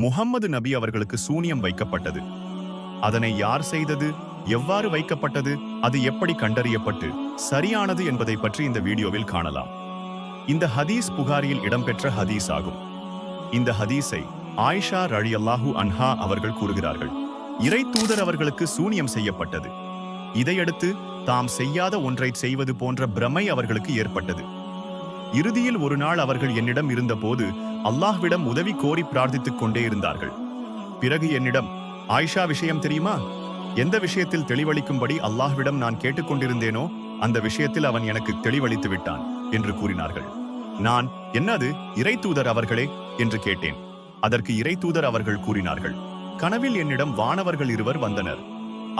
முஹம்மது நபி அவர்களுக்கு சூனியம் வைக்கப்பட்டது. அதனை யார் செய்தது, எவ்வாறு வைக்கப்பட்டது, அது எப்படி கண்டறியப்பட்டு சரியானது என்பதை பற்றி இந்த வீடியோவில் காணலாம். இந்த ஹதீஸ் புகாரியில் இடம்பெற்ற ஹதீஸ் ஆகும். இந்த ஹதீஸை ஆயிஷா ரலியல்லாஹு அன்ஹா அவர்கள் கூறுகிறார்கள். இறை தூதர் அவர்களுக்கு சூனியம் செய்யப்பட்டது. இதையடுத்து தாம் செய்யாத ஒன்றை செய்வது போன்ற பிரமை அவர்களுக்கு ஏற்பட்டது. இறுதியில் ஒரு நாள் அவர்கள் என்னிடம் இருந்தபோது அல்லாஹ்விடம் உதவி கோரி பிரார்த்தித்துக் கொண்டே இருந்தார்கள். பிறகு என்னிடம், ஆயிஷா, விஷயம் தெரியுமா? எந்த விஷயத்தில் தெளிவளிக்கும்படி அல்லாஹ்விடம் நான் கேட்டுக்கொண்டிருந்தேனோ அந்த விஷயத்தில் அவன் எனக்கு தெளிவளித்து விட்டான் என்று கூறினார்கள். நான், என்னது இறை தூதர் அவர்களே என்று கேட்டேன். அதற்கு இறை தூதர் அவர்கள் கூறினார்கள், கனவில் என்னிடம் வானவர்கள் இருவர் வந்தனர்.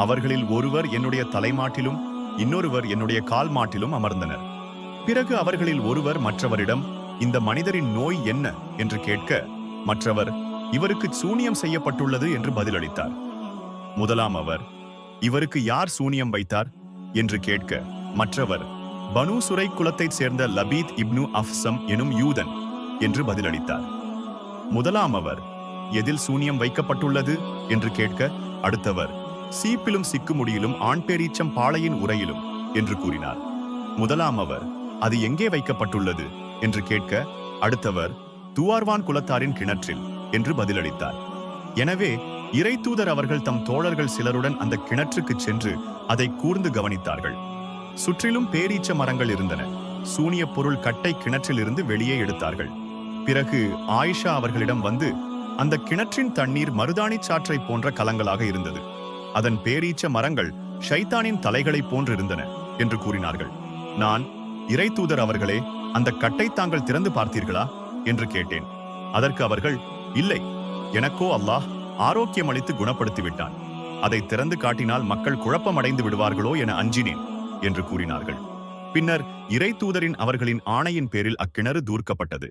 அவர்களில் ஒருவர் என்னுடைய தலைமாட்டிலும் இன்னொருவர் என்னுடைய கால் மாட்டிலும் அமர்ந்தனர். பிறகு அவர்களில் ஒருவர் மற்றவரிடம், இந்த மனிதரின் நோய் என்ன என்று கேட்க, மற்றவர், இவருக்கு சூனியம் செய்யப்பட்டுள்ளது என்று பதிலளித்தார். முதலாம் அவர், இவருக்கு யார் சூனியம் வைத்தார் என்று கேட்க, மற்றவர், பனு சுரை குலத்தைச் சேர்ந்த லபீத் இப்னு அஃப்சம் எனும் யூதன் என்று பதிலளித்தார். முதலாம் அவர், எதில் சூனியம் வைக்கப்பட்டுள்ளது என்று கேட்க, அடுத்தவர், சீப்பிலும் சிக்குமுடியிலும் ஆண்பேரீச்சம் பாளையின் உரையிலும் என்று கூறினார். முதலாம் அவர், அது எங்கே வைக்கப்பட்டுள்ளது என்று கேட்க, அடுத்தவர், துவார்வான் குலத்தாரின் கிணற்றில் என்று பதிலளித்தார். எனவே இறை தூதர் அவர்கள் தம் தோழர்கள் சிலருடன் அந்த கிணற்றுக்கு சென்று அதை கூர்ந்து கவனித்தார்கள். சுற்றிலும் பேரீச்ச மரங்கள் இருந்தன. சூனிய பொருள் கட்டை கிணற்றிலிருந்து வெளியே எடுத்தார்கள். பிறகு ஆயிஷா அவர்களிடம் வந்து, அந்த கிணற்றின் தண்ணீர் மருதாணி சாற்றை போன்ற கலங்களாக இருந்தது. அதன் பேரீச்ச மரங்கள் ஷைத்தானின் தலைகளை போன்றிருந்தன என்று கூறினார்கள். நான், இறை தூதர் அவர்களே, அந்த கட்டை தாங்கள் திறந்து பார்த்தீர்களா என்று கேட்டேன். அதற்கு அவர்கள், இல்லை, எனக்கோ அல்லாஹ் ஆரோக்கியம் அளித்து குணப்படுத்திவிட்டான். அதை திறந்து காட்டினால் மக்கள் குழப்பமடைந்து விடுவார்களோ என அஞ்சினேன் என்று கூறினார்கள். பின்னர் இறை தூதரின் அவர்களின் ஆணையின் பேரில் அக்கிணறு தூர்க்கப்பட்டது.